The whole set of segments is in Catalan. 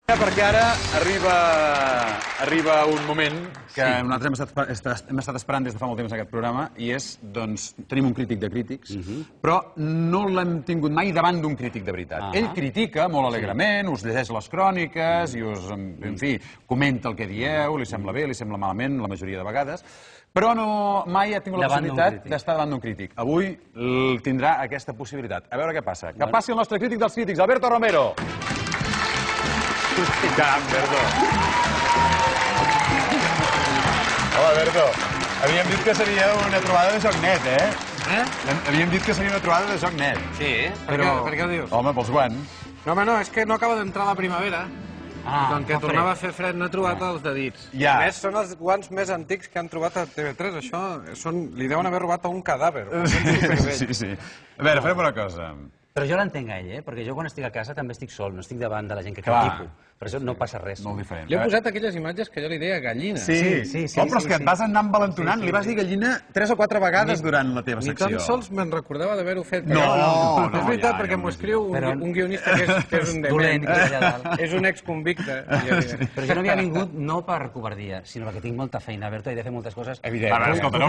Perquè ara arriba un moment que nosaltres hem estat esperant des de fa molt temps aquest programa i és, doncs, tenim un crític de crítics, però no l'hem tingut mai davant d'un crític de veritat. Ell critica molt alegrement, us llegeix les cròniques i us, en fi, comenta el que dieu, li sembla bé, li sembla malament, la majoria de vegades, però mai ha tingut la possibilitat d'estar davant d'un crític. Avui tindrà aquesta possibilitat. A veure què passa. Que passi el nostre crític dels crítics, Alberto Romero. Caram, Berto. Hola, Berto. Havíem dit que seria una trobada de joc net, eh? Havíem dit que seria una trobada de joc net. Sí, per què ho dius? Home, pels guants. No, home, no, és que no acaba d'entrar la primavera. Com que tornava a fer fred, no he trobat els dedits. A més, són els guants més antics que han trobat a TV3. Això li deuen haver robat a un cadàver. Sí. A veure, farem una cosa. Però jo l'entenc a ell, perquè jo quan estic a casa també estic sol, no estic davant de la gent que critico. Per això no passa res. Molt diferent. Li he posat aquelles imatges que jo li deia gallina. Sí. Però és que et vas anar envalentonant. Li vas dir gallina 3 o 4 vegades durant la teva secció. Ni tan sols me'n recordava d'haver-ho fet. No. És veritat, perquè m'ho escriu un guionista que és un dement. És un exconvicte. Però jo no havia vingut no per covardia, sinó perquè tinc molta feina, Berto, he de fer moltes coses. Evident. Escolta, no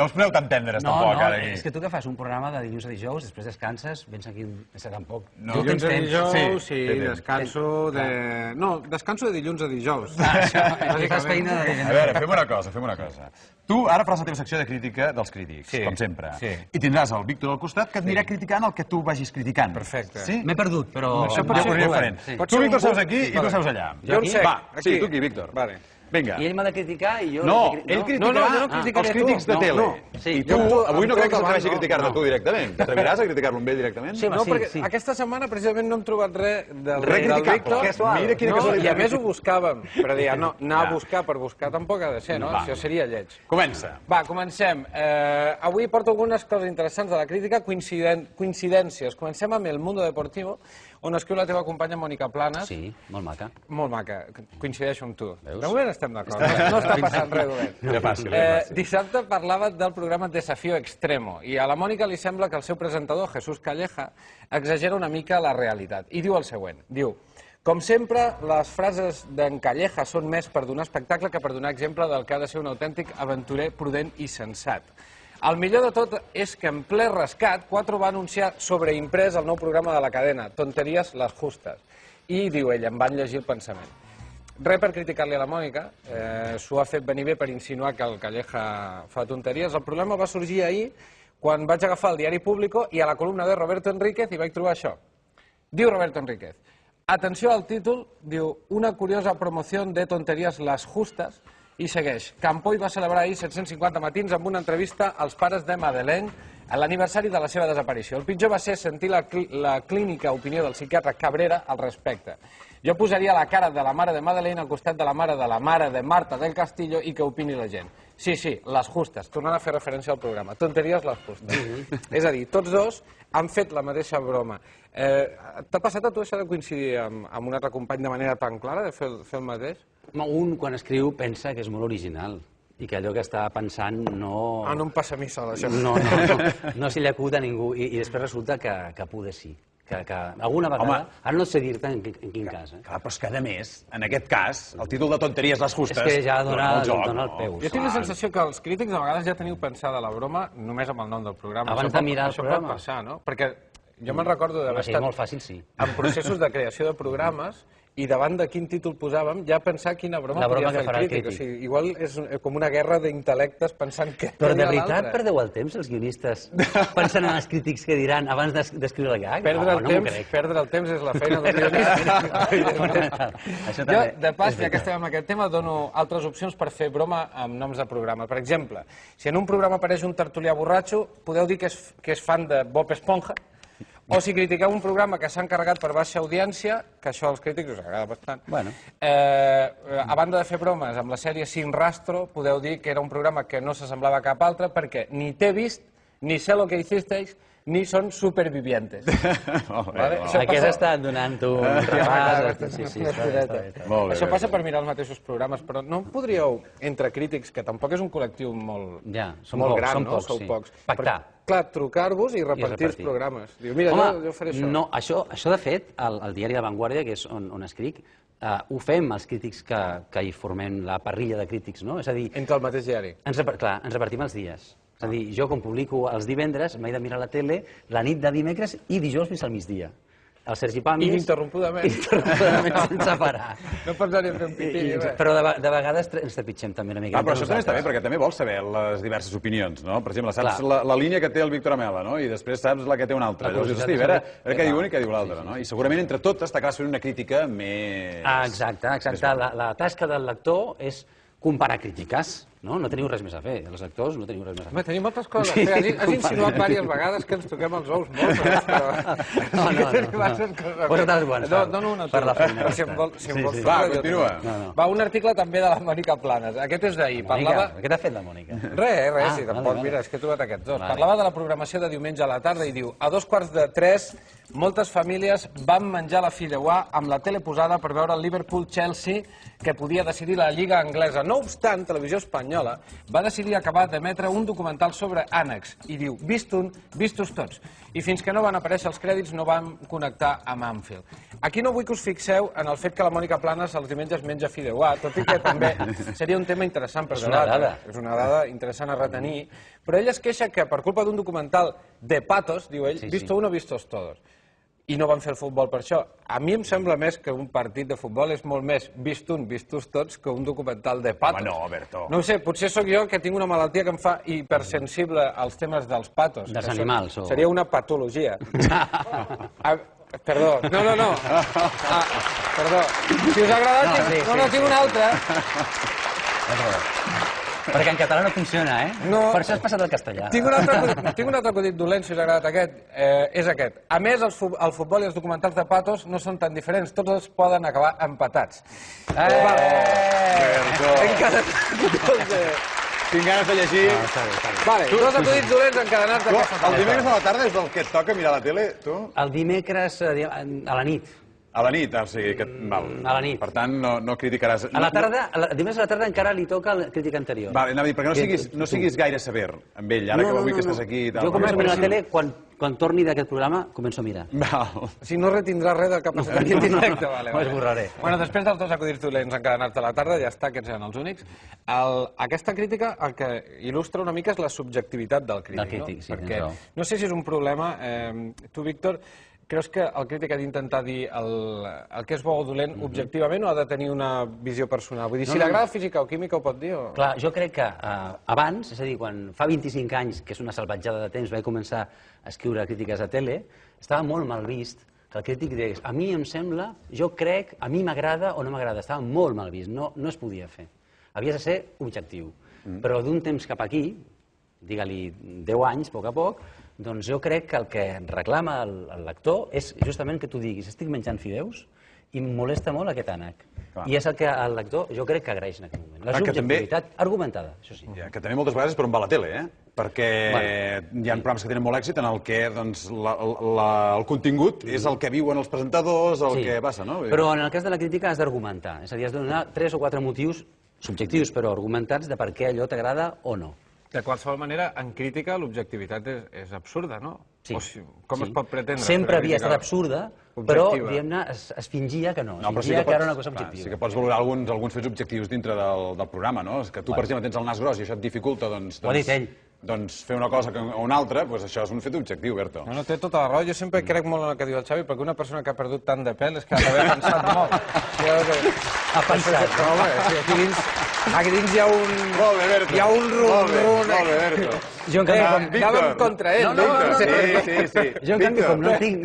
us poseu tan tendres tampoc, ara aquí. És que tu que fas un programa de dilluns a dijous, després descanses, vens aquí, tampoc. Dilluns a dijous, sí, descanso de... No, descanso de dilluns a dijous. Fas feina de... A veure, fem una cosa. Tu ara faràs la teva secció de crítica dels crítics, com sempre. I tindràs el Víctor al costat que et anirà criticant el que tu vagis criticant. Perfecte. M'he perdut, però... Això pot ser diferent. Tu, Víctor, seus aquí i tu seus allà. Jo on sé? Va, sí, tu aquí, Víctor. Vale. Vinga. I ell m'ha de criticar i jo... No, ell criticarà els crítics de tele. I tu, avui no crec que s'atreveixi a criticar-te tu directament. T'atreviràs a criticar-lo amb ell directament? No, perquè aquesta setmana precisament no hem trobat res del Víctor. Mira quina casualitat. I a més ho buscàvem, però dir, no, anar a buscar per buscar tampoc ha de ser, no? Això seria lleig. Comença. Va, comencem. Avui porto algunes coses interessants de la crítica, coincidències. Comencem amb El Mundo Deportivo, on escriu la teva companya Mònica Planes. Sí, molt maca. Molt maca, coincideixo amb tu. De moment estem d'acord, no està passant res dolent. Era fàcil. Dissabte parlava del programa Desafío Extremo i a la Mònica li sembla que el seu presentador, Jesús Calleja, exagera una mica la realitat. I diu el següent, diu: com sempre, les frases d'en Calleja són més per donar espectacle que per donar exemple del que ha de ser un autèntic aventurer prudent i sensat. El millor de tot és que en ple rescat, Cuatro va anunciar sobreimprès el nou programa de la cadena, Tonteries las justas. I, diu ell, em van llegir el pensament. Res per criticar-li a la Mònica, s'ho ha fet venir bé per insinuar que el Calleja fa tonteries. El problema va sorgir ahir, quan vaig agafar el diari Público i a la columna de Roberto Enríquez i vaig trobar això. Diu Roberto Enríquez: atenció al títol, diu, una curiosa promoció de Tonteries las justas. I segueix. Campoy va celebrar ahir 750 matins amb una entrevista als pares de Madeleine a l'aniversari de la seva desaparició. El pitjor va ser sentir la clínica opinió del psiquiatre Cabrera al respecte. Jo posaria la cara de la mare de Madeleine al costat de la mare de Marta del Castillo i que opini la gent. Sí, les justes, tornant a fer referència al programa. Tonteries les justes. És a dir, tots dos han fet la mateixa broma. T'ha passat a tu això de coincidir amb un altre company de manera tan clara, de fer el mateix? Un, quan escriu, pensa que és molt original i que allò que està pensant no... No em passa a mi sol, això. No se li acut a ningú i després resulta que poder sí. Que alguna vegada... Ara no sé dir-te en quin cas. Clar, però és que, a més, en aquest cas, el títol de Tonteries les justes... És que ja dona el peu. Jo tinc la sensació que els crítics a vegades ja teniu pensada la broma només amb el nom del programa. Abans de mirar el programa. Això pot passar, no? Perquè jo me'n recordo d'haver estat... molt fàcil, sí. En processos de creació de programes i davant de quin títol posàvem ja pensar quina broma podria fer el crític. O sigui, igual és com una guerra d'intel·lectes pensant que... Però de veritat perdeu el temps, els guionistes, pensant en els crítics que diran abans d'escriure el gag? Perdre el temps és la feina del guionista. Jo, de pas, ja que estem en aquest tema, dono altres opcions per fer broma amb noms de programa. Per exemple, si en un programa apareix un tertulià borratxo, podeu dir que és fan de Bob Esponja. O si critiqueu un programa que s'ha encarregat per baixa audiència, que això als crítics us agrada bastant, a banda de fer bromes amb la sèrie Sin Rastro, podeu dir que era un programa que no s'assemblava a cap altre perquè ni t'he vist, ni sé lo que hicisteis, ni són supervivientes. Aquí has estat donant tu un repàs. Això passa per mirar els mateixos programes, però no podríeu, entre crítics, que tampoc és un col·lectiu molt gran, no? Sou pocs. Pactar. Clar, trucar-vos i repartir els programes. Diu, mira, jo faré això. No, això de fet, al diari La Vanguardia, que és on escric, ho fem els crítics que hi formem la parrilla de crítics, no? És a dir, Entre el mateix diari. clar, ens repartim els dies. És a dir, jo quan publico els divendres m'he de mirar la tele la nit de dimecres i dijous fins al migdia. El Sergi Pàmies... Ininterrompudament. Ininterrompudament, sense parar. No pots anar a fer un pipí ni res. Però de vegades ens trepitgem també una mica. Però això també està bé, perquè també vols saber les diverses opinions, no? Per exemple, saps Clar. la línia que té el Víctor Amela, no? I després saps la que té un altre. Llavors dius, hosti, a veure què diu un i què diu l'altre, no? I segurament entre totes t'acabes fent una crítica més... Exacte. La tasca del lector és comparar crítiques, no? No teniu res més a fer, els lectors no teniu res més a Home, fer. tenim moltes coses a fer. Has insinuat diverses vegades que ens toquem els ous molt, però... No. Posa't els guants Dono una per la feina. Si em vols... Va, continua. Va, un article també de la Mònica Planes. Aquest és d'ahir. Parlava... Què t'ha fet la Mònica? Res, sí, tampoc, mira, és que he trobat aquests dos. Parlava de la programació de diumenge a la tarda i diu: a 2:45, moltes famílies van menjar la fideuà amb la tele posada per veure el Liverpool-Chelsea, que podia decidir la Lliga Anglesa. No obstant, Televisió Espanyola va decidir acabar d'emetre un documental sobre ànecs i diu: vist un, vistos tots. I fins que no van aparèixer els crèdits no vam connectar amb Anfield. Aquí no vull que us fixeu en el fet que la Mònica Planes els diumenges menja fideuà, tot i que també seria un tema interessant per debatre. És una dada interessant a retenir, però ell es queixa que per culpa d'un documental de patos, diu ell, visto uno, vistos todos. I no van fer el futbol per això. A mi em sembla més que un partit de futbol és molt més vist un, vistos tots, que un documental de patos. Home, no, Berto. No ho sé, potser sóc jo que tinc una malaltia que em fa hipersensible als temes dels patos. Dels animals, o... Seria una patologia. Perdó, no. Perdó. Si us ha agradat, no, tinc una altra. Perquè en català no funciona, eh? No. Per això has passat al castellà. Tinc un altre acudit dolent, si us ha agradat aquest. És aquest. A més, el futbol i els documentals de patos no són tan diferents. Tots els poden acabar empatats. Tinc ganes de llegir. Vale, dos acudits dolents encadenats d'aquesta El dimecres a la tarda és el que et toca mirar la tele, tu? El dimecres a la nit. A la nit, o sigui que... Val. A la nit. Per tant, no criticaràs... A la tarda, dimecres a la tarda encara li toca el crític anterior. Vale, anava a dir, perquè no siguis gaire sever amb ell, ara que avui que estàs aquí i tal. Jo començo a mirar la tele, quan torni d'aquest programa, començo a mirar. Val. Si no retindràs res del que ha passat aquí en directe, vale. Ho esborraré. Bueno, després dels dos acudits dolents encadenats a la tarda, ja està, aquests eren els únics. Aquesta crítica el que il·lustra una mica és la subjectivitat del crític. Del crític, sí, perquè tens raó. no sé si és un problema. Tu, Víctor, creus que el crític ha d'intentar dir el que és bo o dolent objectivament o ha de tenir una visió personal? Vull dir, si li agrada física o química ho pot dir? Clar, jo crec que abans, és a dir, quan fa 25 anys, que és una salvatjada de temps, vaig començar a escriure crítiques a tele, estava molt mal vist que el crític digués, a mi em sembla, jo crec, a mi m'agrada o no m'agrada. Estava molt mal vist, no es podia fer. Havies de ser objectiu. Però d'un temps cap aquí, digue-li 10 anys, a poc, doncs jo crec que el que reclama el lector és justament que tu diguis estic menjant fideus i em molesta molt aquest ànec. I és el que el lector jo crec que agraeix en aquest moment. La subjectivitat argumentada, això sí. Que també moltes vegades per on va la tele, perquè hi ha programes que tenen molt èxit en el que el contingut és el que viuen els presentadors, el que passa, no? Però en el cas de la crítica has d'argumentar, és a dir, has de donar 3 o 4 motius subjectius però argumentats de per què allò t'agrada o no. De qualsevol manera, en crítica l'objectivitat és absurda, no? Sí. Com es pot pretendre? Sempre havia estat absurda, però, diguem-ne, es fingia que no. Es fingia que era una cosa objectiva. Sí que pots valorar alguns fets objectius dintre del programa, no? És que tu, per exemple, tens el nas gros i això et dificulta, doncs... Ho ha dit ell. Doncs fer una cosa o una altra, doncs això és un fet objectiu, Berto. No, té tota la raó. Jo sempre crec molt en el que diu el Xavi, perquè una persona que ha perdut tant de pèl és que ha d'haver pensat molt. Ha pensat. Aquí dins hi ha un... Molt bé, Berto. Hi ha un rum-rum. Molt bé, Berto. Jo anàvem contra ell, no? Sí. Jo, en canvi, com no tinc...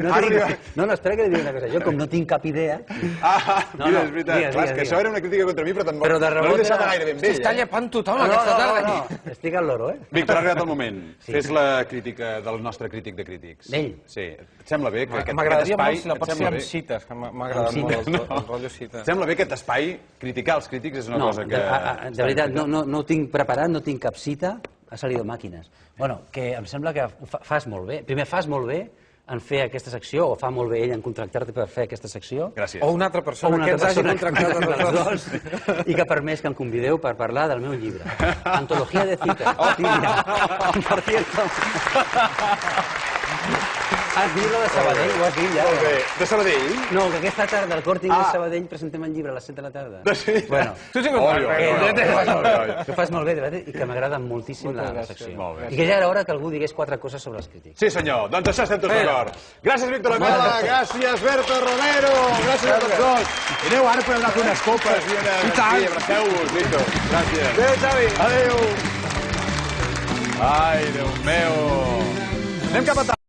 No, espera que li digui una cosa. Jo, com no tinc cap idea... Mira, és veritat. Clar, és que això era una crítica contra mi, però tampoc no l'he deixat gaire ben bé. S'està llepant tothom aquesta tarda. No, estic al loro, Víctor, ha arribat el moment. Fes la crítica del nostre crític de crítics. D'ell? Sí. Et sembla bé que aquest espai... M'agradaria molt si la pots fer amb cites, que m'ha agradat molt el rotllo cites. Et sembla bé aquest espai? Criticar els crítics és una cosa que... De veritat, no ho tinc preparat, no tinc cap cita, ha salido màquines. Bueno, que em sembla que fas molt bé. Primer, fas molt bé en fer aquesta secció, o fa molt bé ell en contractar-te per fer aquesta secció. Gràcies. O una altra persona que ens hagi contractat a nosaltres. I que ha permès que em convideu per parlar del meu llibre. Antologia de cites. Oh, mira. Per cierto. Has dit la de Sabadell, ho has dit ja. Molt bé. De Sabadell? No, que aquesta tarda al Corte Inglés Sabadell presentem el llibre a les 7 de la tarda. Sí. Bueno, Tu sí que ho fas bé. que ho fas molt bé, de veritat, i que m'agrada moltíssim la secció. Molt bé. I que ja era hora que algú digués 4 coses sobre els crítics. Sí, senyor. Doncs això estem tots d'acord. Gràcies, Víctor Amela. Gràcies, Berto Romero. Gràcies a tots dos. I aneu, ara podem anar a fer unes copes i una... I tant. Sí, abraceu-vos, Víctor. Gràcies. Adéu, Xavi. Adéu. Ai, Déu meu. Anem cap a